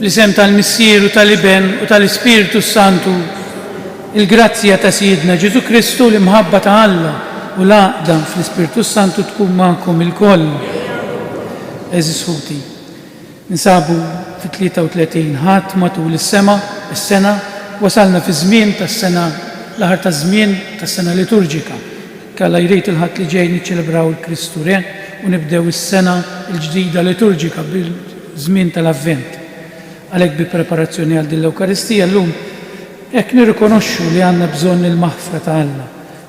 Bl-isem tal-Missier u tal-Iben u tal-Ispiritu Santu, il-grazzja ta' Sidna Ġesu Kristu l-imħabba ta' Alla u l-għaqda fl-Ispiritu Santu tkun magħkom il-koll. Eżis ħuti, ninsabu fit-33 ħadd matul is-sena, wasalna fi żmien tas-sena l-aħar ta' żmien tas-sena liturġika. Kalla jrid il-ħadd li ġej niċċelebraw il-Kristu Re u nibdew is-sena l-ġdida liturġika bil-żmien tal-Avvent. Għalhekk bi preparazzjoni għal din l-Ewkaristija llum hekk nirrikonoxxu li għandna bżonn il-maħfra ta' Alla,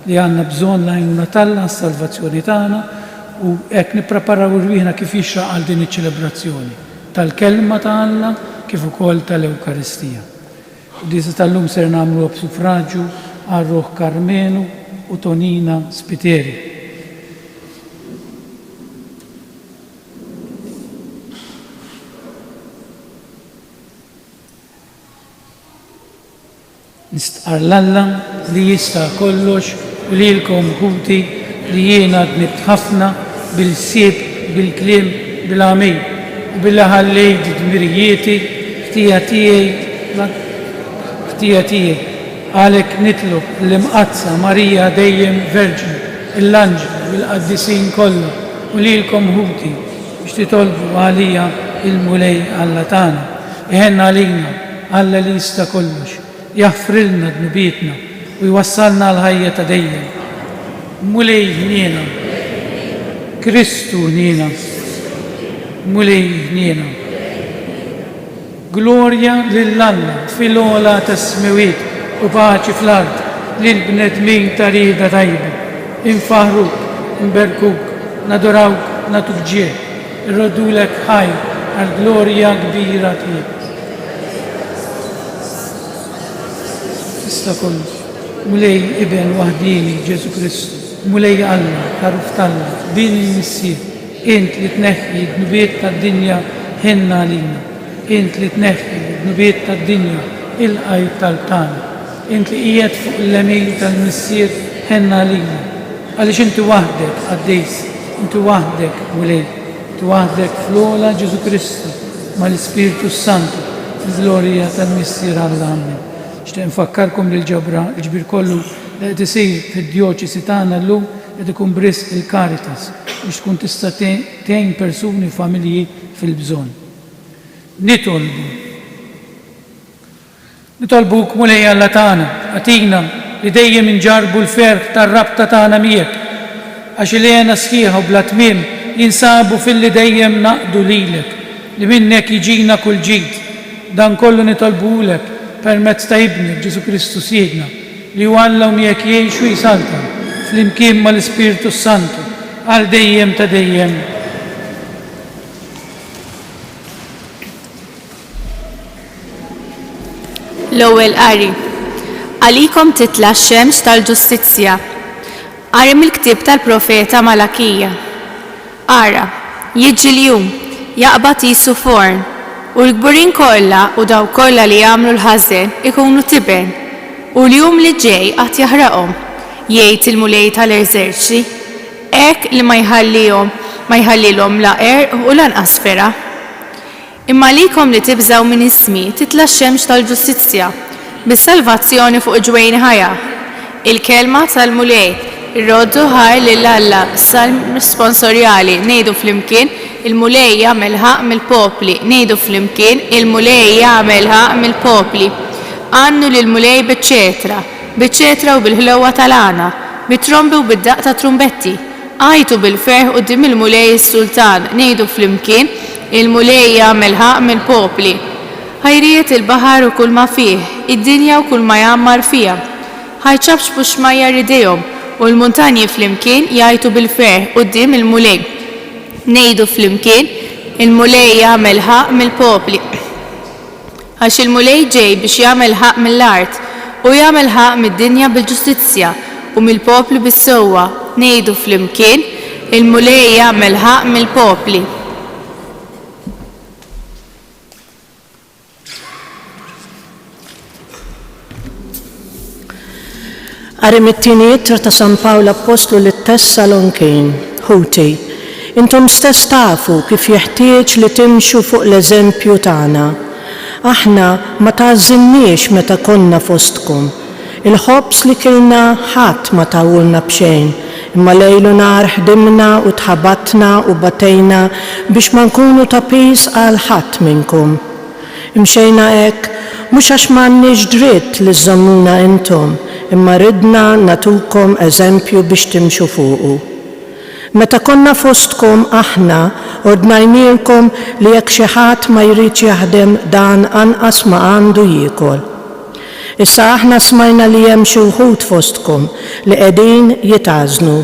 li għandna bżonn l-għajnuna tal-Alla, s-salvazzjoni tagħna u hekk nippreparaw irwieħna kif jixraq għal din iċ-ċelebrazzjoni tal-kelma ta' Alla kif ukoll tal-Ewkaristija. Diża tal-lum ser nagħmlu b'sufraġġju għal Ruħ Karmenu u Tonina Spiteri. Nistqar l-Alla li jista' kollox u lilkom ħuti li jiena dnibt ħafna bil-sieb, bil-kliem, bil-għamej u bil-ħallejt dmirijieti ftija tiegħi għalhekk nitlob l-imqazza Marija dejjem Verġin, l-anġli bil-qaddisin kollha u lilkom ħuti biex titolbu għalija il-mulej Alla tagħna. Iħenna għalina Alla li jista' kollox, jaħfrilna dnubietna u jwassalna l-ħajja ta' dejjem. Mulej ħniena, Kristu ħniena, mulej ħniena. Glorja lill-Alla fil-ola tas-smiwiet u paċi fl-ard lill-bnedmin ta' rieda tajba. Infaħruk, inberkuk, nadorawk, natuk ġieh, irrodulek ħaj għal-glorja kbira tiegħek. Tista' kollox, mulej Iben waħdini Ġesu Kristu, mulej Alla, taruf Alla, bin il-Missier, int li tneħħi d-nubiet tad-dinja ħenna għalina, int li tneħħi d-nubiet tad-dinja il-qajt tal-tana, int li qiegħed fuq l-lemin tal-Missier ħenna għalina, għaliex inti waħdek għaddejs, inti waħdek mulej, inti waħdek fl-ola Ġesu Kristu mal-Ispiritu Santu, il-glorja tal-Missier Alla Amen. Xtieq nfakkarkom li l-ġabra l-ġbir kollu li qed isir fid-djoċesi tagħna llum qed ikun bris il-Caritas biex tkun tista' tgħin persuni familji fil-bżonn. Nitolbuk mulej Alla tagħna, għatina li dejjem inġarbu l-ferħ tar-rabta tagħna miegħek għax ilena sħiħa u bla tmiem jinsabu fil-li dejjem naqdu lilek li minnek jiġina kull ġid. Dan kollu nitolbulek permezz ta' Ibnek Ġesu Kristu Siedna li Alla u miegħek jgħixu jisalta fl-imkien mal-Ispiritu Santu għal dejjem ta' dejjem. L-ewwel qari. Għalikom titla' x-xemx tal-ġustizzja. Qari mill-ktieb tal-profeta Malakija. Ara, jiġi l-jum, jaqbad qisu forn, u l-kburin kollha u daw kollha li jagħmlu l-ħażen ikunu tiben, u l-jum li ġej qatt jaħraqhom, jgħid il-mulej tal-eżerċi, hekk li ma jħallilhom la għerq u lanqas fera. Imma għalikom li tibżgħu minn ismi titla' x-xemx tal-ġustizzja bis-salvazzjoni fuq ġwejn ħajja. Il-kelma tal-mulej irroddu ħaj lil Alla salm sponsorjali ngħidu flimkien il-mulej jagħmel ħaq mill-popli, ngħidu flimkien il-mulej jagħmel ħaq mill-popli. Għannu lill-mulej biċ-ċetra u bil-ħlewwa tal-għana, bit-trombi u bid-daqq ta' trumbetti. Għajtu bil-ferħ quddiem il-mulej is-sultan, ngħidu flimkien il-mulej jagħmel ħaq mill-popli. Ħajriet il-baħar u kull ma fih, id-dinja u kull ma jgħammar fiha. Ħajċabxbu xmajjar idejhom u l-muntanji flimkien jgħajtu bil-ferħ quddiem il-mulej. Ngħidu flimkien il-mulej jagħmel ħaq mill-popli. Għax il-mulej ġej biex jagħmel ħaq mill-art u jagħmel ħaq mid-dinja bil-ġustizzja u mill-popli bis-sewwa. Ngħidu flimkien il-mulej jagħmel ħaq mill-popli. Qari mit-tieni ittra ta' San Pawlu Apostlu lit-Tessalonkin, ħuti, intom stess tafu kif jeħtieġ li timxu fuq l-eżempju tagħna. aħna ma tażżilniex meta konna fostkom. Il-ħobs li kilna ħadd ma tawulna b'xejn, imma lejlu nar ħdimna u tħabatna u batejna biex ma nkunu ta' pis għal ħadd minnkom. Imxejna hekk mhux għax m'għandniex dritt li żammuna intom, imma ridna natukom eżempju biex timxu fuqu. Meta konna fostkom aħna ordnajnielkom li jekk xi ħadd ma jrid jaħdem dan anqas ma għandu jiekol. Issa aħna smajna li hemm xi wħud fostkom li qegħdin jitgħażnu.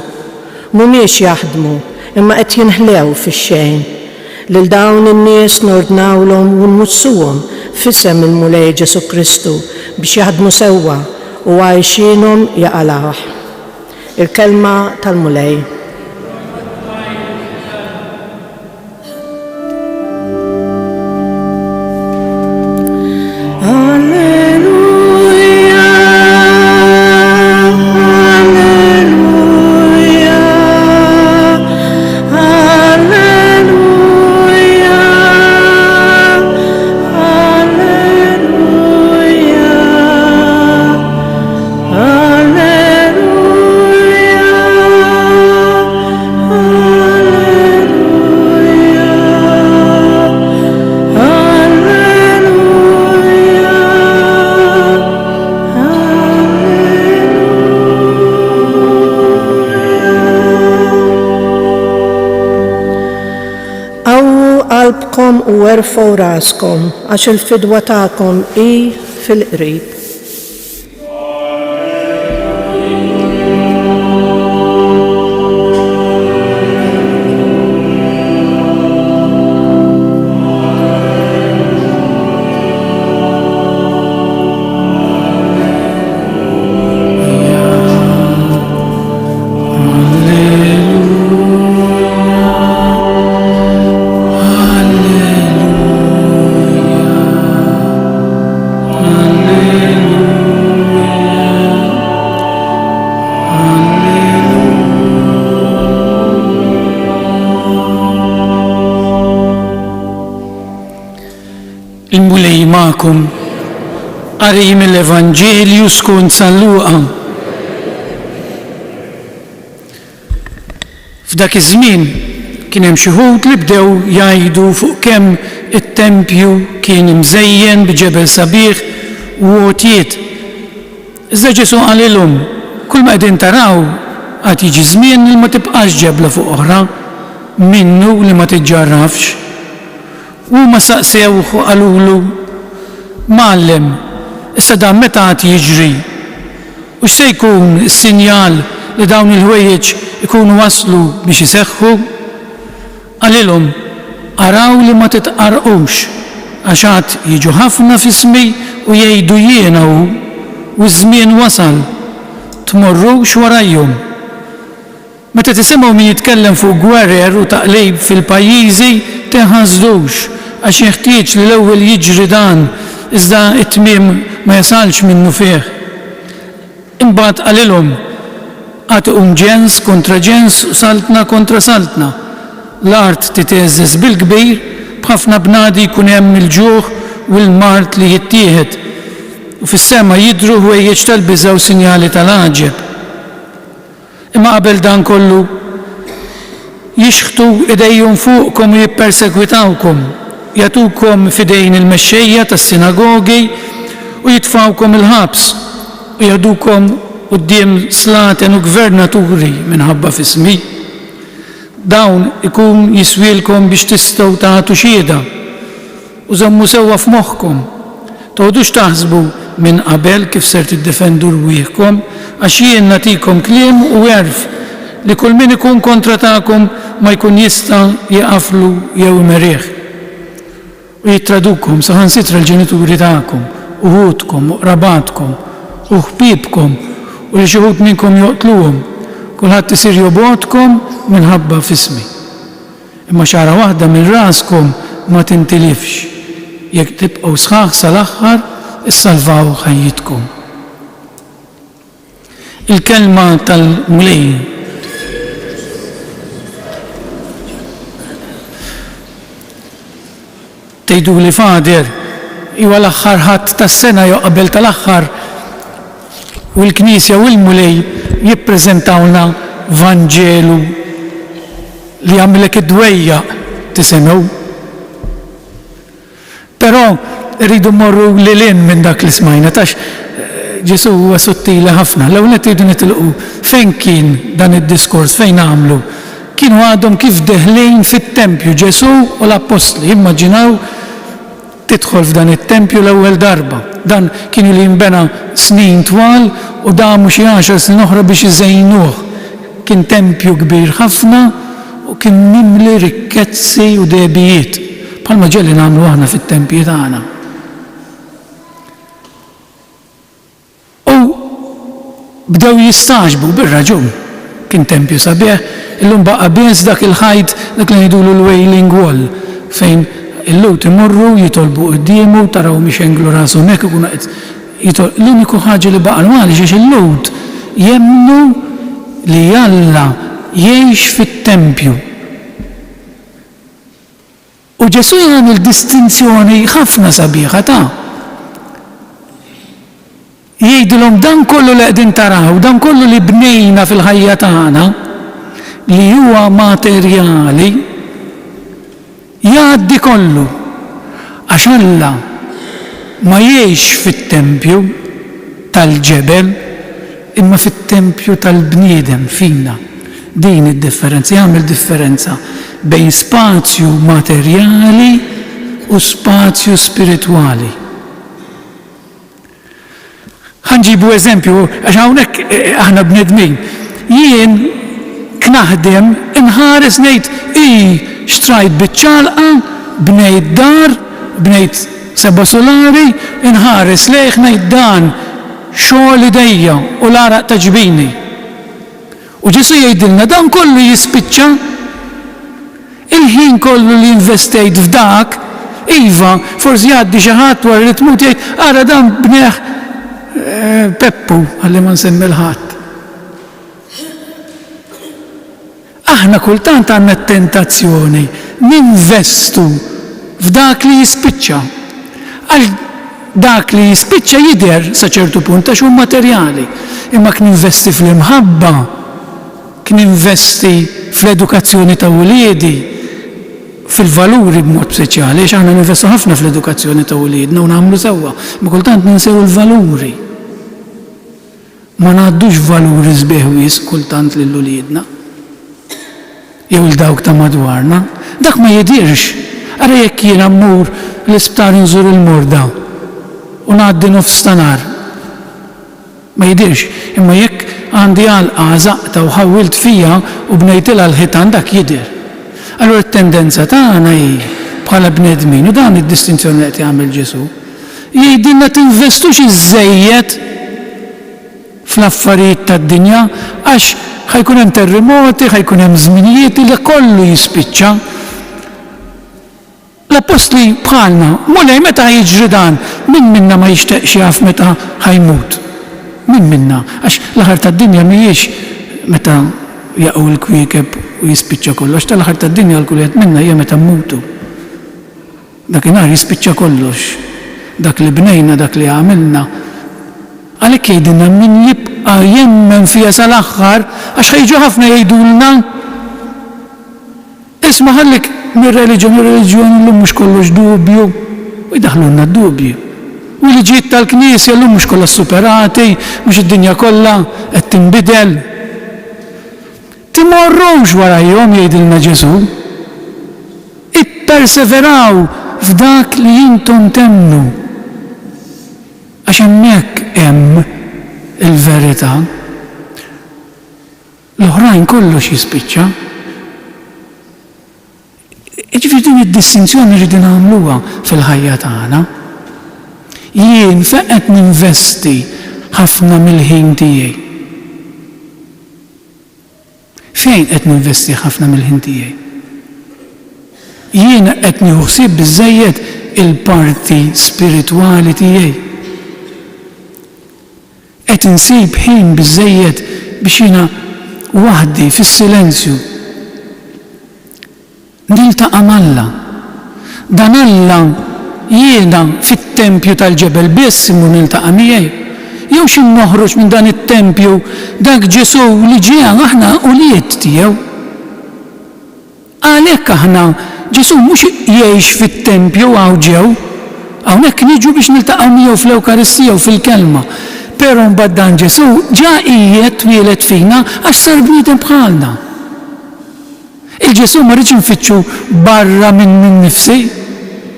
Mhumiex jaħdmu, imma qed jinħlew fix-xejn. Lil dawn in-nies nordnawlhom u nmussuhom f'isem il-Mulej Ġesu Kristu biex jaħdmu sewwa u għajxinhom jaqalgħu. Il-kelma tal-Mulej. U erfgħu raskom għax il-fidwa tagħkom hi fil-qrib. Il-Mulej ma'kom qari mill-Evanġelju skont San Luqa. F'dak iż-żmien kien hemm xi wħud li bdew jgħidu fuq kemm it-tempju kien imżejjen biġebel sabiħ u għotjiet. Iżda Ġesu qalilhom, kull ma qegħdin taraw għad jiġi żmien li ma tibqax ġebla fuq oħra, minnu li ma tiġġarrafx. Huma saqsew u qalulu, Mgħallem, issa dan meta għad jiġri? U x'se jkun is-sinjal li dawn il-ħwejjeġ ikunu waslu biex iseħħu? Qalilhom, araw li ma titqarqux, għax għad jiġu ħafna f'ismi u jgħidu jiena hu, u ż-żmien wasal, tmorrux warajhom. Meta tisimgħu min jitkellem fuq gwerer u taqlib fil-pajjiżi tinħasdux, għax jeħtieġ li l-ewwel jiġri dan iżda t-tmiem ma jasalx minnu fih. Imbagħad qalilhom għad iqum ġens kontra ġens u saltna kontra saltna. L-art titeżżeż bil-kbir b'ħafna bnadi jkun hemm il-ġuħ u l-mart li jittieħed. U fis-sema jidhru ħwejjeġ tal-biża' u sinjali tal-għaġeb. Imma qabel dan kollu jixħtu idejhom fuqkom u jippersegwitawkom, jagħtukom f'idejn il-mexxejja tas-sinagogi u jitfawkom il-ħabs u jagħdukom quddiem slaten u gvernaturi minħabba f'ismi. Dawn ikun jiswielkom biex tistgħu tagħtu xhieda u żommu sewwa f'moħħkom. Toħdux taħsbu minn qabel kif ser tiddefendu rwieħkom għax jien nagħtikom kliem u għerf li kull min ikun kontra tagħkom ma jkun jista' jaqaflu jew imerih. U jittradukom saħansitra l-ġenituri tagħkom, uħudkom, u qrabatkom, u ħbiebkom, u li xi wħud minnkom joqtluhom, kulħadd isir jobgħodkom minħabba f'ismi. Imma xara waħda minn raskom ma tintilifx, jekk tibqgħu sħaħ sal-aħħar issalvaw ħajjitkom. Il-kelma tal-Mulej. Tgħidu li Fader, iwa l-aħħar ħadd tas-sena jew qabel tal-aħħar u l-Knisja u l-mulej jippreżentawna Vanġelu li jagħmilek id-dwejjaq tisemgħu. Però rridu morru lilin minn dak li smajna tax Ġesu huwa sottili ħafna. L-ewwel qed iridu nitilqu fejn kien dan id-diskors, fejn għamlu. Kienu għadhom kif deħlin fit-tempju Ġesu u l-Apostli. Immaġinaw tidħol f'dan it-tempju l-ewwel darba. Dan kienu li jinbena snin twal u damu xi 10 snin oħra biex iżejnuh. Kien tempju kbir ħafna u kien mimli rikkezzi u debijiet. Bħalma ġelli nagħmlu aħna fit-tempji tagħna. Bdew jistaġbu bir-raġun. Kien tempju sabiħ, illum baqa' biss dak il-ħajt dak li ngħidulu l-Wailing Wall fejn il-lut imorru jitolbu quddiemu taraw mixenglu rashom hekk ikunu qed l-uniku ħaġa li baqa' normali għax il-lut jemmnu li Alla jgħix fit-tempju. U Ġesu jagħmel distinzjoni ħafna sabiħa ta' jgħidilhom dan kollu li qegħdin taraw, dan kollu li bnejna fil-ħajja tagħna li huwa materjali jgħaddi kollu għax Alla ma jgħix fit-tempju tal-ġebel imma fit-tempju tal-bniedem fina. Din id-differenza, jagħmel differenza bejn spazju materjali u spazju spiritwali. Ħanġibu eżempju, għax hawnhekk aħna bnedmin. Jien knaħdem inħares ngħid xtrajt biċ-ċalqa, bnejt dar, bnejt seba' solari, inħares lejh ngħid dan xogħol idejja u l-araq ta' ġbini. U Ġesu jgħidilna dan kollu jispiċċa il-ħin kollu li investejt f'dak, iva, forsi jgħaddi xi ħadd wara li tmut jgħid ara dan bneħ Peppu, għalli ma nsemmi l-ħadd. Aħna kultant għandna t-tentazzjoni ninvestu f'dak li jispiċċa. Għal dak li jispiċċa jidher sa ċertu punt għax hu materjali. Imma kien investi fl-imħabba, kien investi fl-edukazzjoni ta' wuliedi, fil-valuri b'mod speċjali, għax aħna ninvestu ħafna fl-edukazzjoni ta' wuliedna u nagħmlu sewwa, ma kultant ninsew il-valuri. Ma ngħaddux valuri sbieħ wies kultant lil wuliedna. Jew il-dawk ta' madwarna, dak ma jidirx. Ara jekk jiena mmur l-isptar inżur il-morda u ngħaddi nofs ta' nar. Ma jidirx, imma jekk għandi għalqa żaqta u ħawwilt fija u bnejtilha l-ħitan dak jidher. Allura t-tendenza tagħna hi bħala bnedmin u dan id-distinzjoni qed jagħmel Ġesu. Jgħidilna tinvestux iż-żejjed fl-affarijiet tad-dinja għax ħajkun hemm terremoti, ħajkun hemm żminijiet li kollu jispiċċa. L-apostli bħalna, mulej meta jiġri dan, min minna ma jixtieqx jaf meta ħajmut. Min minna, għax l-aħħar tad-dinja mhijiex meta jaqgħu l-kwiekeb u jispiċċa kollox, tal-aħħar tad-dinja l-kulliet minna hija meta mmutu. Dakinhar jispiċċa kollox. Dak li bnejna, dak li għamilna. Għalhekk jgħidilna min jibqa' jemmen fiha sal-aħħar għax ħejġu ħafna jgħidulna isma' ħallik mir-reliġjoni llum mhux kollox dubju u jdaħħlulna d-dubji. U l-ġiet tal-Knisja llum mhux kollha superati, mhux id-dinja kollha qed tinbidel. Timorrux warajhom jgħidilna Ġesu. Ipperseveraw f'dak li intom temnu. Għax hemmhekk hemm il-verità. L-oħrajn kollox jispiċċa. Ġifieri din id-distinzjoni rridu nagħmluha fil-ħajja tagħna. Jien fejn qed ninvesti ħafna mill-ħin tiegħi. Fejn qed ninvesti ħafna mill-ħin tiegħi? Jien qed nieħu ħsieb biżżejjed il-parti spiritwali tiegħi. Qed insib ħin biżżejjed biex jiena waħdi fis-silenzju niltaqa' Alla. Dan Alla jiena fit-tempju tal-ġebel biss imur niltaqa' miegħi. Jew xi noħroġ minn dan it-tempju dak Ġesu li ġie aħna ulied tiegħu. Għalhekk aħna Ġesu mhux jgħix fit-tempju għaw ġew, hawnhekk niġu biex niltaqgħu miegħu fl-Ewkaristija u fil-kelma. Però mbagħad dan Ġesu ġa qiegħed twieled fina għax sar bniedem bħalna. Il-Ġesu ma rridx infittxu barra minn nifsi,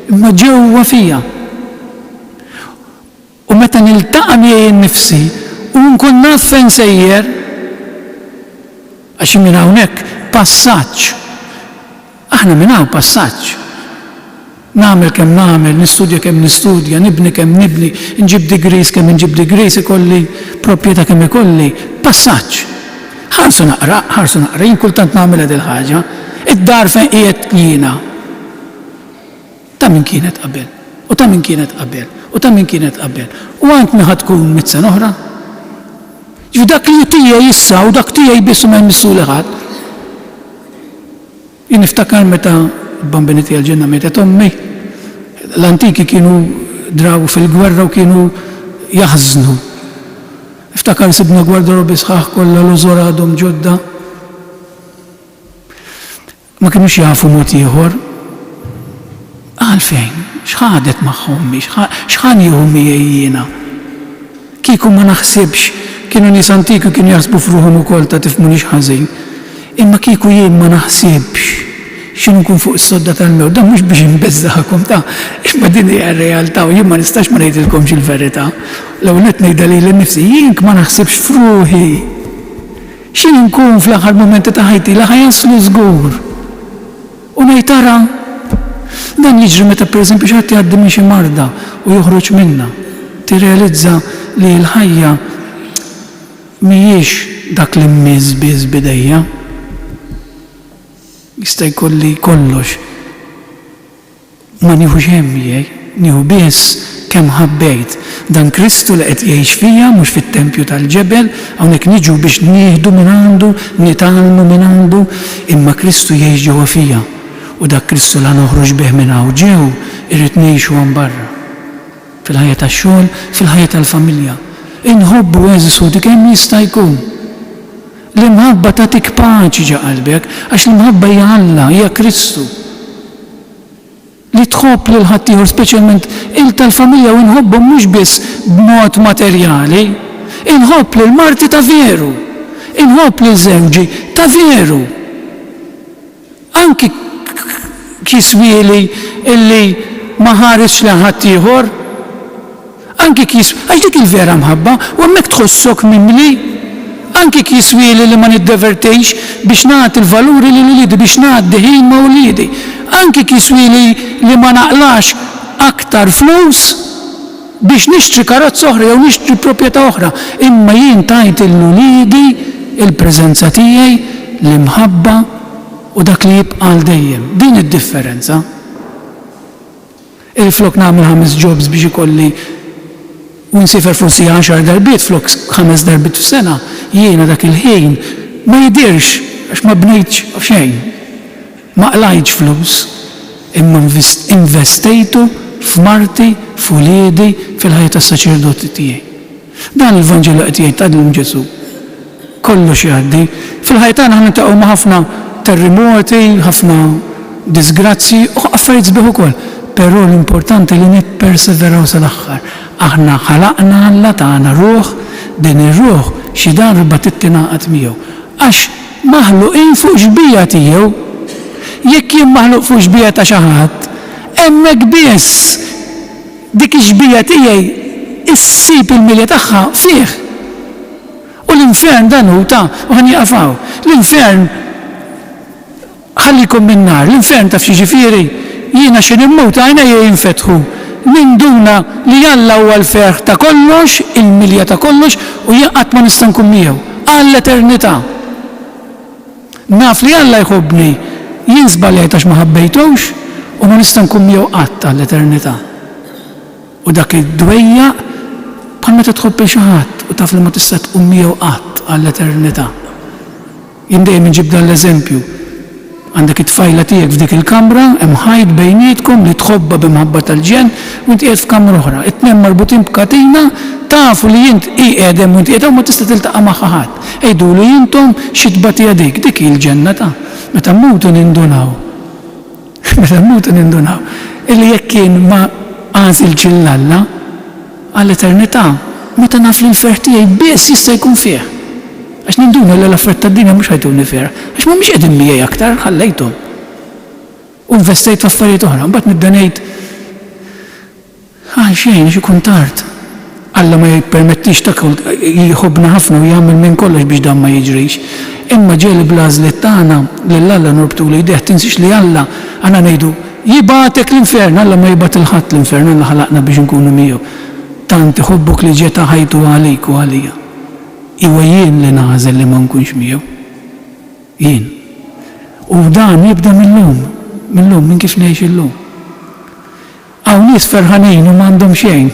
imma ġewwa fija. U meta niltaqa' miegħi nnifsi u nkun naf fejn sejjer, għax minn hawnhekk passaġġ. Aħna minn hawn passaġġ. Nagħmel kemm nagħmel, nistudja kemm nistudja, nibni kemm nibni, nġib degrees kemm inġib degrees, ikolli proprjetà kemm ikolli, passaġġ. Ħarsu naqra, jien kultant nagħmel il ħaġa, id-dar fejn qiegħed jiena. Ta' min kienet qabel, u ta' min kienet qabel, u ta' min kienet qabel. U għand mi tkun 100 sena oħra. Ġifi dak li tiegħi issa u dak tiegħi biss ma jmissu li ħadd. Jien niftakar meta l-bambini tiegħi ġenna mietet ommi, l-antiki kienu drawu fil-gwerra u kienu jaħżnu. Iftakar sibna gwardarobi sħaħ kollha l-użor għadhom ġodda. Ma kienux jafu mod ieħor. Għalfejn, x'ħadet magħhom, x'ħan jieħu miegħi jiena. Kieku ma naħsibx, kienu nies antiki kienu jaħsbu f'ruħhom ukoll ta' tifmunix ħażin. Imma kieku jien ma naħsibx x'inhu nkun fuq is-sodda tal-mew, dan mhux biex inbeżżaħkom ta' imma din hija r-realtà u jien ma nistax ma ngħidilkomx il-verità. L-ewwel qed ngħidha lili nnifsi, jien ma naħsibx f'ruħi. X'in nkun fl-aħħar mumenti ta' ħajti la ħajaslu żgur. U ngħid tara, dan jiġri meta pereżempju xi ħadd jgħaddi minn xi marda u joħroġ minnha. Tirrealizza li l-ħajja mhijiex dak li mmiss biss bidejja. Jista' jkolli kollox. Ma nieħu xejn miegħi, nieħu biss kemm ħabbejt. Dan Kristu li qed jgħix fija mhux fit-tempju tal-ġebel, hawnhekk niġu biex nieħdu minn għandu, nitgħallmu minn għandu, imma Kristu jgħix ġewwa fija. U dak Kristu la noħroġ bih minn hawn ġew irrid ngħixu hemm barra. Fil-ħajja tax-xogħol, fil-ħajja tal-familja. Inħobbu Eżisu kemm jista' jkun. L-imħabba tagħtik paċi ġa qalbek, għax l-imħabba hija Alla, hija Kristu. Li tħobb lil ħadd ieħor speċjalment tal-familja u nħobbhom mhux biss b'mod materjali, inħobb lil marti ta' veru, inħobb lil żewġi ta' veru. Anki kiswieli illi ma ħaresx lil ħadd ieħor, anki għax dik il-vera mħabba u hemmhekk tħossok mimli. Anki kiswieli li ma niddevertejx biex nagħti l-valuri li l-ulidi, biex ngħaddi ħin ma' ulidi. Anki kiswieli li ma naqlax aktar flus biex nixtri karozza oħra jew nixtri proprjetà oħra. Imma jien tajt l-ulidi il-preżenza tiegħi, l-imħabba u dak li jibqa' għal dejjem. Din id-differenza. Il-flok nagħmel 5 jobs biex ikolli u nsifer forsi 10 darbiet flok 5 darbiet f'sena, jiena dak il-ħin ma jidirx għax ma bnejtx xejn. Ma qlajtx flus, imma investejtu f'marti, f'uliedi, fil-ħajja tas-saċerdoti tiegħi. Dan il-Vanġelu qed jgħid tgħidlhom Ġesu. Kollox jgħaddi. Fil-ħajja tagħna aħna niltaqgħu ma' ħafna terremoti, ħafna disgrazzi u affarijiet sbieħ ukoll. Però l-importanti li nipperseveraw sal-aħħar. Aħna ħalaqna Alla tagħna ruħ, din ir-ruħ xi darba tittingħaqad miegħu. Għax maħluqin fuq xbija tiegħu, jekk jien maħluq fuq xbija ta' xi ħadd, hemmhekk biss dik ix-xbija tiegħi issib il-milja tagħha fih. U l-infern dan hu ta' u ħanieqafaw. L-infern ħallikom min-nar, l-infern taf xi ġifieri, jiena xi nimmut għajnejja jinfetħu. Ninduna li Alla huwa l-ferħ ta' kollox, il-milja ta' kollox u qatt ma nista' nkun miegħu għall-eternità. Naf li Alla jħobbni, jien żbaljajt għax ma ħabbejtux u ma nista' nkun miegħu qatt għall-eternità. U dak id-dwejja bħal meta tħobb xi ħadd u taf li ma tista' tkun miegħu qatt għall-eternità. Jien dejjem inġib dan l-eżempju. Għandek it-tfajla tiegħek f'dik il-kamra, hemm ħajt bejnietkom li tħobba b'imħabba tal-ġen u inti qiegħed f'kamra oħra. It-tnejn marbutin b'katina, tafu li jint qiegħed u inti qiegħed ma tista' tiltaqa' magħha ħadd. Ejdulu jintom xi tbagħtiha dik il-ġenna ta' meta mmutu nindunaw. Meta mmutu nindunaw. Illi jekk kien ma għażilx il-Alla għall-eternità, meta naf li l-ferħ tiegħi biss jista' jkun fih. Għax ninduna l-affarijiet tad-dinja mhux ħajtuni fiha, għax ma mhix qegħdin miegħi aktar ħallejthom. U investejt f'affarijiet oħra, mbagħad nibda ngħid xejn xi kun tard. Alla ma jippermettix ta' jħobbna ħafna u jagħmel minn kollox biex dan ma jiġrix. Imma ġieli blażlet tagħna lill-Alla norbtu li jdeh tinsix li Alla għandna ngħidu jibgħatek l-infern, Alla ma jibgħat il-ħadd l-infern, Alla ħalaqna biex nkunu miegħu. Tant iħobbuk li ġeta ħajtu għalik u għalija. Iwa jien li naħżel li ma nkunx miegħu. Jien. U dan jibda mill-lum, minn kif ngħix illum. Hawn nies ferħanin u m'għandhom xejn.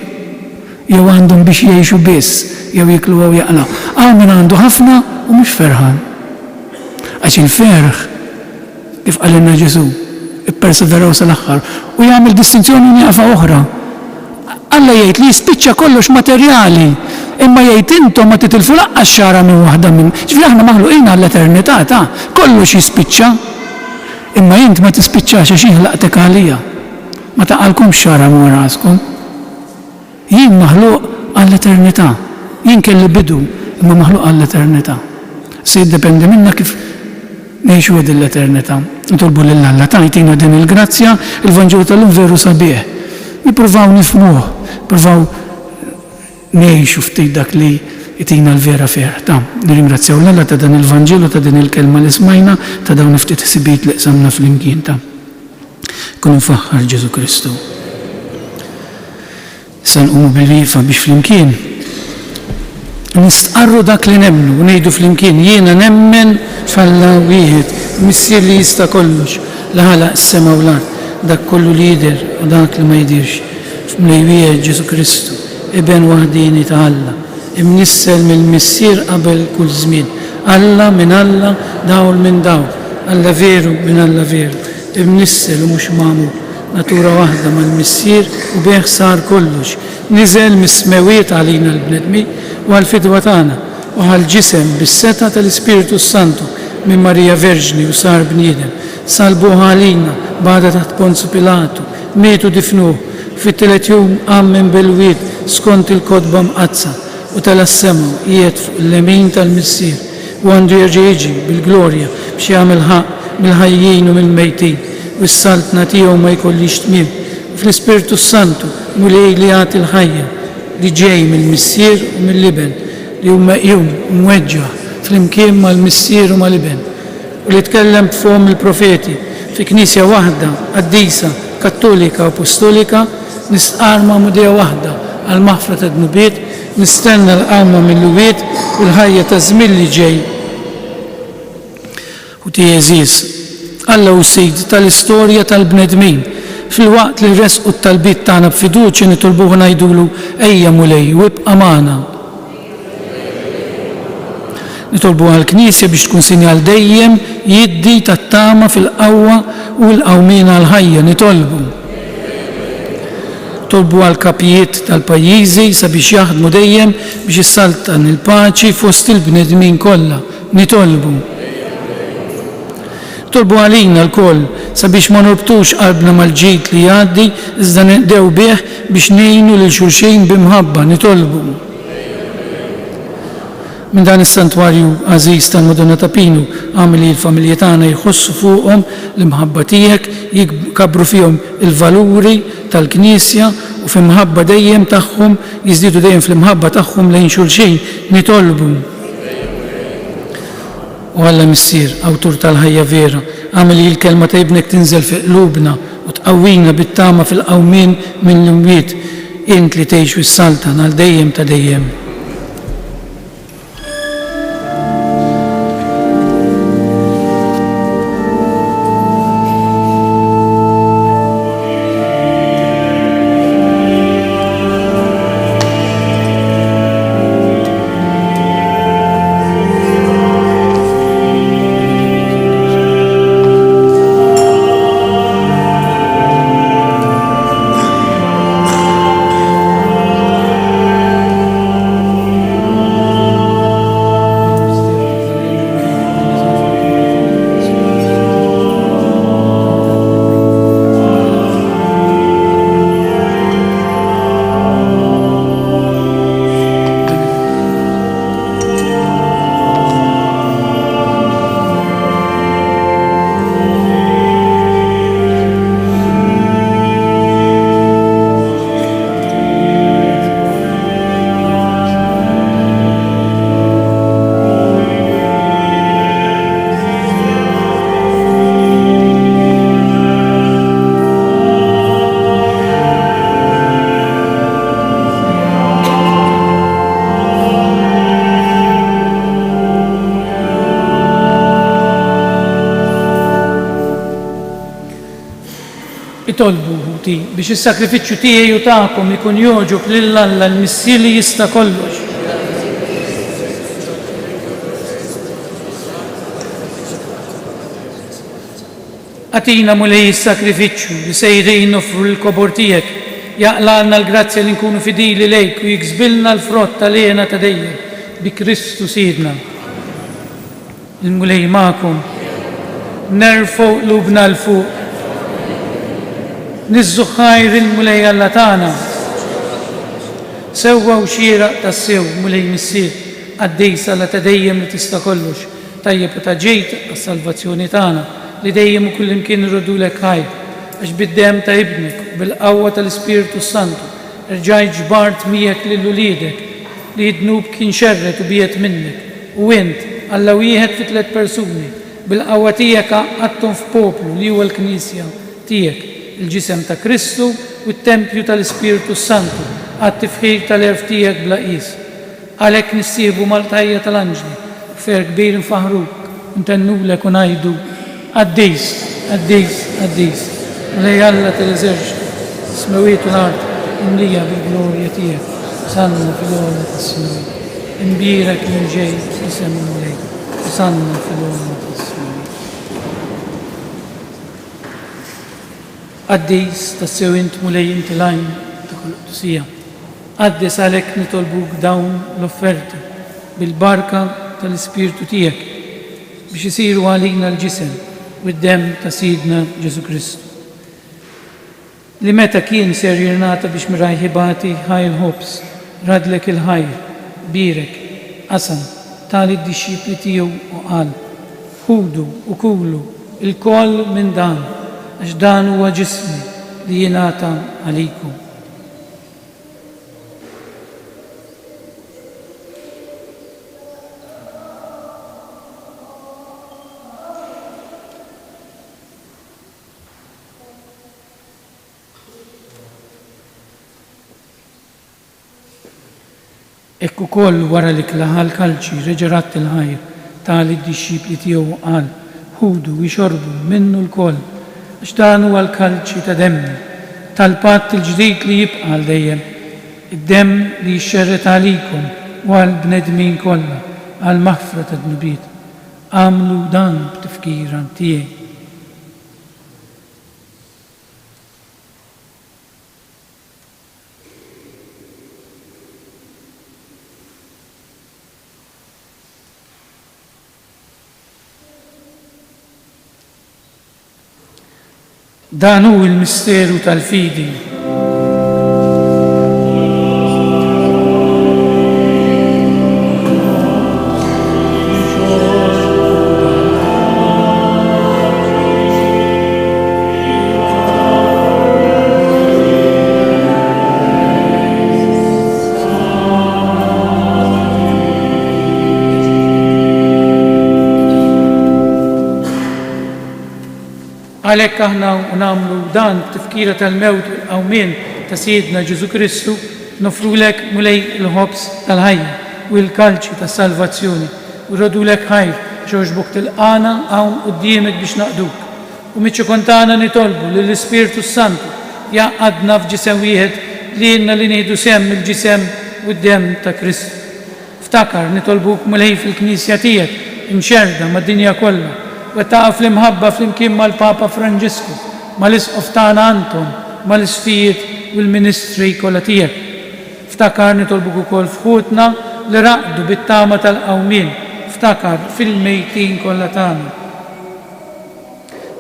Jew għandhom biex jgħixu biss, jew jiklu jew jaqlaw. Hawn min għandu ħafna u mhux ferħan. Għax il-ferħ, kif qalilna Ġesu, ipperseveraw sal-aħħar u jagħmel distinzjoni nieqfa oħra. Alla jgħid li jispiċċa kollox materjali, imma jgħid intom ma titilfu laqqas xara minn waħda minn. Ġifieri aħna maħluqin għall-eternità ta' kollox jispiċċa. Imma int ma tispiċċax għax jinħlaqtek għalija. Ma taqalkomx xara minn raskom. Jien maħluq għall-eternità. Jien kelli bidu, imma maħluq għall-eternità. Se jiddependi minna kif ngħixu din l-eternità. Nitolbu lill-Alla tajtina din il-grazzja, il-Vanġelu tal-lum veru sabiħ. Nippruvaw nifhmuh, provaw ngħixu ftit dak li jtina l-vera ferħ. Nirringrazzjaw l-Alla ta' dan il-Vanġelu, ta' din il-kelma li smajna, ta' dawn ftit ħsibiet li qsamna fl-imkien ta' kun nfaħħar Ġesu Kristu. Issa nqumu bil-wieqfa biex fl-imkien nistqarru dak li nemmnu u ngħidu fl-imkien jiena nemmen f'Alla wieħed, missier li jista' kollox, li ħalaq is-sema u l-ard, dak kollu li jidher u dak li ma jidhirx. F'mlejwiegħed Ġesu Kristu, Iben waħdini ta' Alla, imnissel mill-missier qabel kull żmien. Alla minn Alla, dawl minn dawl, Alla veru minn Alla veru, imnissel u mhux magħmul, natura waħda mal-missier u beħ sar kollox. Niżel mis-smewiet għalina l-bnedmi u għal-fidwa tagħna u għal-ġisem bis-seta tal-Ispiritu Santu minn Marija Verġni u sar bniedem. Salbuh għalina bada taħt Ponzu Pilatu, mietu difnuh, fit-tielet jum għammen bil-wied skont il-kodba mqazza u tal-assema jiet fuq l-lemin tal-missier u għandu jerġa' jiġi bil-glorja biex jagħmel ħaq mill-ħajjin u mill-mejtin u s-saltna tiegħu ma jkollix tmiem. Fl-Ispiritu Santu mulej li jagħti l-ħajja li ġej mill-missier u mill-liben li huma jum mweġġa' fl-imkien mal-missier u mal-liben u li tkellem b'fhom il-profeti fi knisja waħda qaddisa kattolika u apostolika nistqarma mudija waħda għal maħfra ta' dnubiet, nistenna l-qawma mill-luwiet u l-ħajja ta' żmien li ġej. U tieżiż Alla u Sid tal-istorja tal-bnedmin fil-waqt li resqu t-talbiet tagħna b'fiduċja nitolbuh ngħidulu ejja mulej u ibqa' magħna. Nitolbu għall-Knisja biex tkun sinjal dejjem jiddi tat-tama fil-qawwa u l-qawmien għall-ħajja nitolbu. Tolbu għal-kapijiet tal-pajjiżi sabiex jaħdmu dejjem biex issaltan il-paċi fost il-bnedmin kollha nitolbu. Tolbu għalina l-koll sabiex ma norbtux qalbna mal-ġid li jgħaddi iżda neqdew bih biex ngħinu lil xulxin b'imħabba nitolbu. Minn dan is-santwarju għażiż tal-Madonna ta' Pinu għamel li l-familja tagħna jħossu fuqhom l-imħabba tiegħek, jikabru fihom il-valuri tal-Knisja u f'imħabba dejjem tagħhom jiżdiedu dejjem fl-imħabba tagħhom lejn xulxin nitolbu. U Alla missier, awtur tal-ħajja vera, għamel li l-kelma ta' ibnek tinżel fi qlubna u tqawwina bit-tama fil-qawmien minn l-imwiet int li tgħix is-saltan għal dejjem ta' dejjem. itolbu ti biex is-sakrifiċċju tiegħi u tagħkom ikun joġob lill-Alla l-Missier li jista' kollox. Atina mulej is-sakrifiċċju li sejrin nofru l-kobor tiegħek jaqlalna l-grazzja li nkunu fidili lejk u jiksbilna l-frott tal-għena ta' dejjem bi Kristu Sidna. Il-mulej magħkom nerfgħu qlubna l-fuq. Nizzu ħajr il-mulej Alla tagħna. Sewwa u xieraq tas-sew mulej missier għaddej sala ta' dejjem li tista' kollox. Tajjeb u ta' ġejt għas-salvazzjoni tagħna li dejjem u kull imkien irrodulek ħajr għax bid-dem ta' ibnek u bil-qawwa tal-Ispiritu Santu rġajt ġbart miegħek lil uliedek li id-dnub kien xerret u biet minnek u int Alla wieħed fi 3 persuni bil-qawwa tiegħek għaqadthom f'poplu li huwa l-Knisja tiegħek il-ġisem ta' Kristu u t-tempju tal-Ispiritu Santu għat-tifħir tal-erf tiegħek bla qis. Għalhekk nissiebu mal-tajja tal-anġli fer kbir nfaħruk ntennulek u ngħidu għaddejs, għaddejs, għaddejs. Lej Alla tal-eżerċitu, smawiet u l-art imlija bil-glorja tiegħek, sanna fil-għola tas-smawi. Imbirek minn ġej isem mulej, sanna fil-għola tas-smawi. Għaddejs tas-sew int mulej inti lajn ta' kol-qdusija. Għaddis għalhekk nitolbuk dawn l-offerti bil-barka tal-Ispiritu tiegħek biex isiru għalina l-ġisem u d-dem ta' Sidna Ġesu Kristu. Li meta kien ser jirnata biex mirajħibati ħajl ħobs, radlek il-ħajr, birek, qasam, tali d-disċipli tiegħu u qal, ħudu u kulu il-koll minn dan, għax dan huwa ġismi li jingħata għalikom. Ekku koll wara li klaħal kalċi reġerat il-ħajr tali d-disċipli tiegħu qal, ħudu u jxorbu minnu l-koll għax dan huwa l-kalċi ta' demmi tal-patt il-ġdid li jibqa' għal dejjem, id-demm li jxerret għalikom u għal bnedmin kollha għal maħfra ta' dnubiet. Għamlu dan b'tifkira tiegħi. Dan hu l-misteru tal-fidi. Għalhekk aħna nagħmlu dan tifkira tal-mewt u l-qawmien ta' Sidna Ġesu Kristu nofrulek mulej il-ħobs tal-ħajja u l-kalċi tas-salvazzjoni u rrodulek ħajr ġoġbok tilqana hawn quddiemek biex naqduk. U miċċu kontana nitolbu lill-Ispiritu Santu jaqadna f'ġisem wieħed li jenna li nieħdu semm il-ġisem u d-dem ta' Kristu. Ftakar nitolbuk mulej fil-Knisja tiegħek imxerda mad-dinja kollha u taqaf l-imħabba fl-imkien mal-Papa Franġisku, mal-Isqof tagħna Anton, mal-isfijiet u l-ministri kollha tiegħek. Ftakar nitolbuk ukoll fħutna li raqdu bit-tama tal-qawmien, ftakar fil-mejtin kollha tagħna.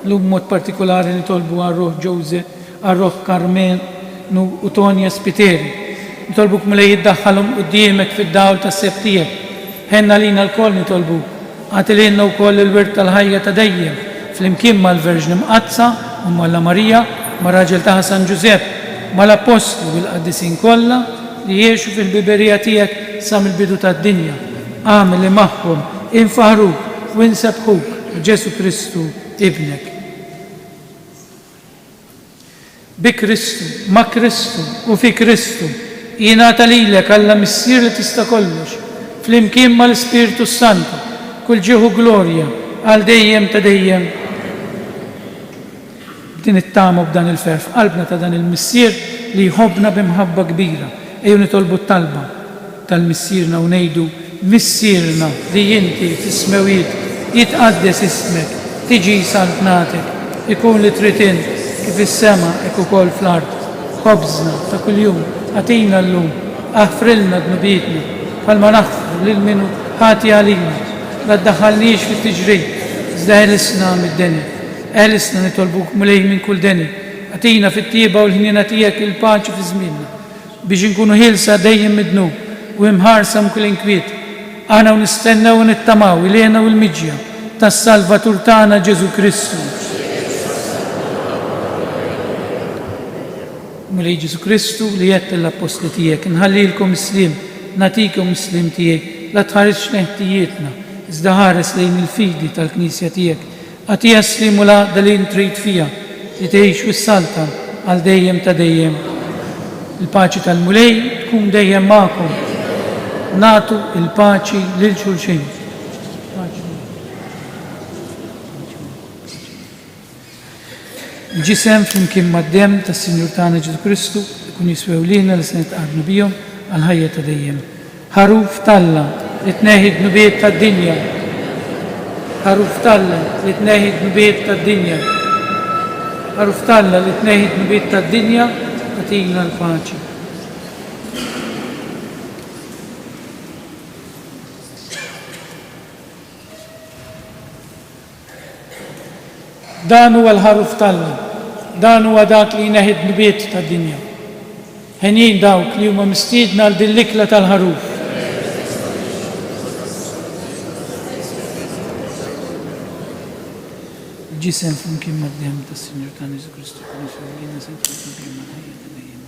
Llum mod partikolari nitolbu għar-Ruħ Ġewże, għar-Ruħ Karmen u Tonja Spiteri. Nitolbuk mulej jiddaħħalhom quddiemek fid-dawl tas-seb tiegħek. Ħenna lina l-koll nitolbuk. Għatilina u koll il-wirt tal-ħajja ta' dejjem, fl-imkien mal-Verġni Mqazza u mal-la Marija, ma' raġel ta' San Ġusepp, mal-Apostlu bil-qaddisin kollha li jiexu fil-biberija tiegħek sa mill-bidu tad-dinja. Għamil li magħhom infaħruk u insebħuk Ġesu Kristu ibnek. Bi Kristu, ma' Kristu u fi Kristu jingħata lilek Alla missier li tista' kollox, fl-imkien mal-Ispiritu Santu kull ġieħu glorja għal dejjem ta' dejjem. qed nittama b'dan il-ferħ f'qalbna ta' dan il-missier li jħobbna b'imħabba kbira. Ejju nitolbu t-talba tal-missierna u ngħidu missierna li inti fis-smewiet jitqaddes ismek, tiġi saltnatek, ikun li trid int kif is-sema hekk ukoll fl-ard. Ħobżna ta' kuljum għatina llum, aħfrilna dnubietna bħalma naħfru lil minu ħati għalina, la ddaħħalniex fit-tiġrid, iżda ħelisna mid-deni. Ħelisna nitolbuk mulej minn kull deni, għatina fit-tieba u l-ħniena tiegħek il-paċi fi żmienna, biex inkunu ħilsa dejjem mid-dnub u imħarsa kull inkwiet. Aħna u nistennew u nittamaw il-għena u l-miġja tas-Salvatur tagħna Ġesu Kristu. Mulej Ġesu Kristu li jett l-apostli tiegħek, nħallilkom islim, natikom islim tiegħek, la tħares neħtijietna, iżda ħares lejn il-fidi tal-Knisja tiegħek. Għatija slimu la dalin trid fija, li tgħix fis-salta għal dejjem ta' dejjem. Il-paċi tal-mulej tkun dejjem magħkom. Natu il-paċi lil xulxin. Il-ġisem flimkien mad-dem tas-Sinjur tagħna Ġesu Kristu ikun jiswew lilna li se nitqarbu bihom għal ħajja ta' dejjem. Ħaruf talla li tneħħi d-nubiet tad-dinja. Ħaruf talla li tneħħi d-nubiet tad-dinja. Ħaruf talla li tneħħi d-nubiet tad-dinja għatina l-paċi. Dan huwa l-ħaruf talla, dan huwa dak li jneħħi d-nubiet tad-dinja. Ħenin dawk li huma mistiedna għal din l-ikla tal-ħaruf. Ġisem flimkien mad-dem tas-Sinjur tagħna Ġesu Kristu kun jiswew lilna se nitqarbu bihom għal ħajja ta' dejjem.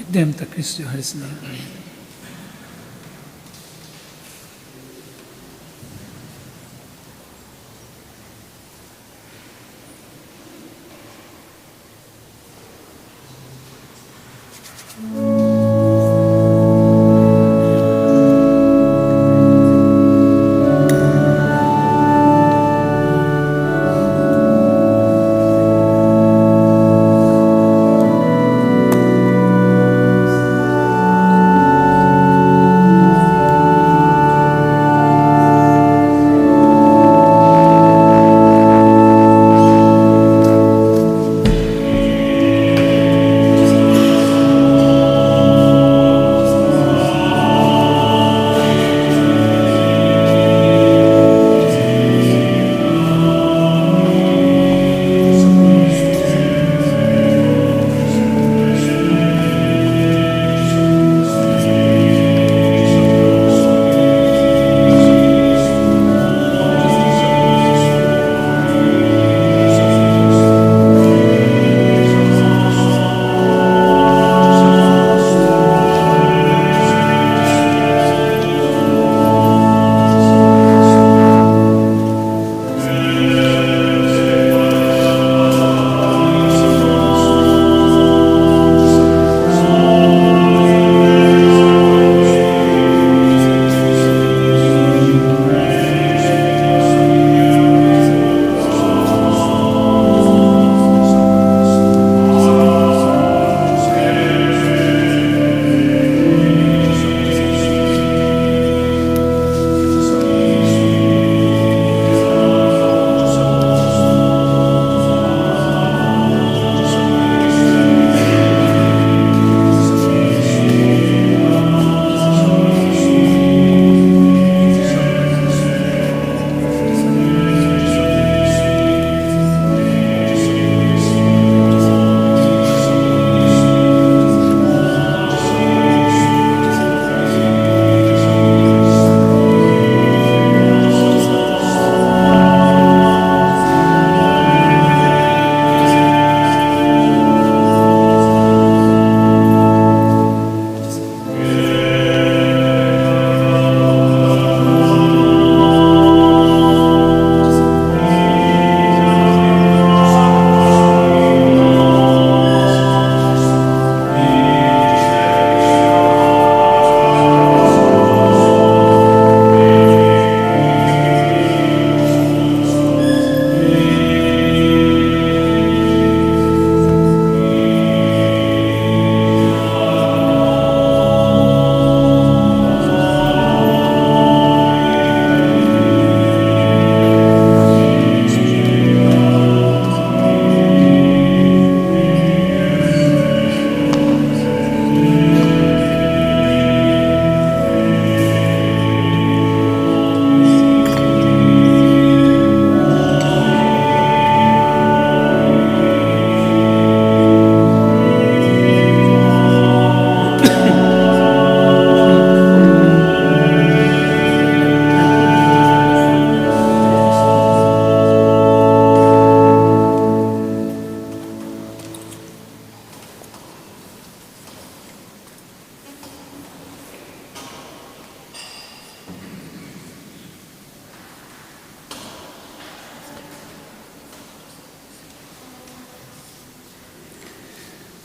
Id-dem ta' Kristu jħaresna.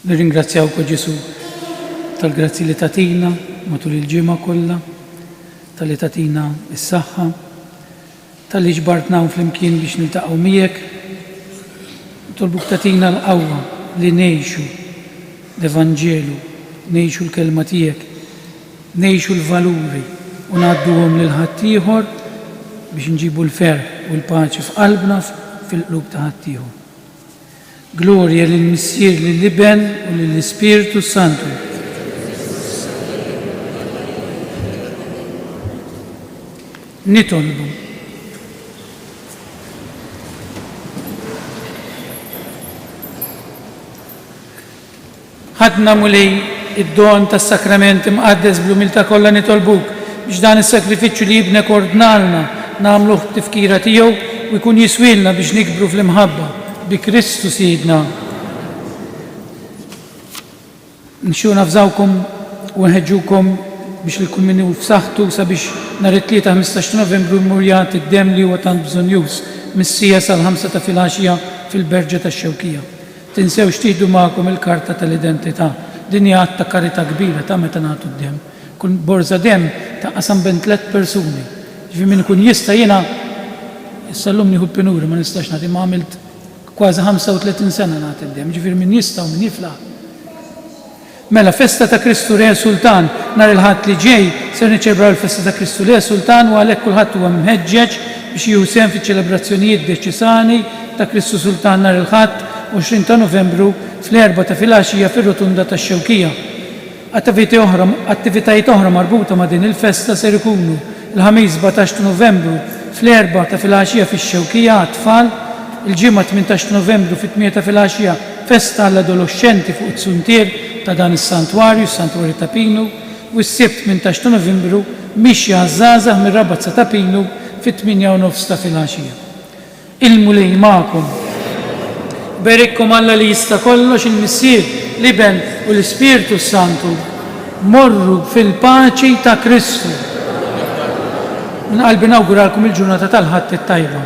Nirringrazzjawk Ġesu tal-grazzi li tatina matul il-ġimgħa kollha, tal-li tatina s-saħħa, tal-li ġbartna flimkien biex niltaqgħu miegħek. Tolbuk tatina l-qawwa li ngħixu l-Evanġelu, ngħixu l-kelma tiegħek, ngħixu l-valuri u ngħadduhom lil ħaddieħor biex nġibu l-ferħ u l-paċi f'qalbna fil-qlub ta' ħaddieħor. Glorja lill-Missier lill-Iben u lill-Ispiritu Santu. Nitolbu ħadna mulej id-don tas-sakramenti mqaddes bl-umiltà kollha nitolbuk biex dan is-sakrifiċċju li jibnek ordnalna nagħmluh tifkira tiegħu u jkun jiswilna biex nikbru fl-imħabba bi Kristu Sidna. Nixxu nafżawkom u nħeġġukom biex li kull minnu f'saħħtu sabiex nhar it-tlieta 15 Novembru mmurjat id-dem li huwa tant bżonjuż mis-sija sal-5 ta' filgħaxija fil-Berġa tax-Xewkija. Tinsewx tieħdu magħkom il-karta tal-identità. Din hija att ta' karità kbira ta' meta nagħtu d-dem. Kun borza dem ta' qasam bejn 3 persuni. Ġifi min ikun jista' jiena issa llum nieħu l-pinuri ma nistax nagħti ma għamilt kważi 35 sena nagħti d-dem. Ġifieri min jista' u min jiflaħ. Mela festa ta' Kristu Re Sultan nhar il-ħadd li ġej se niċċelebraw il-festa ta' Kristu Re Sultan u għalhekk kulħadd huwa mħeġġeġ biex jieħu sehem fiċ-ċelebrazzjonijiet deċisani ta' Kristu Sultan nhar il-ħadd 20 ta' Novembru fl-4 ta' filgħaxija fir-Rotunda tax-Xewkija. Attivitajiet oħra marbuta ma' din il-festa ser ikunu il-ħamis 17 ta' Novembru fl-4 ta' filgħaxija fix-Xewkija għat-tfal, il-ġimgħa 18 ta' Novembru fit-8 ta' filgħaxija festa għall-adolescenti fuq it-suntier ta' dan is-santwarju, is-santwarju ta' Pinu, u s-sibt 18 ta' Novembru mixja għaż-żgħażagħ mir-Rabazza ta' Pinu fit-8 ta' filgħaxija. Il-mulej magħkom. Berikkom Alla li jista' kollox il-Missier, l-Iben u l-Ispiritu Santu. Morru fil-paċi ta' Kristu. Min qalbi nawguralkom il-ġurnata tal-ħadd it-tajba.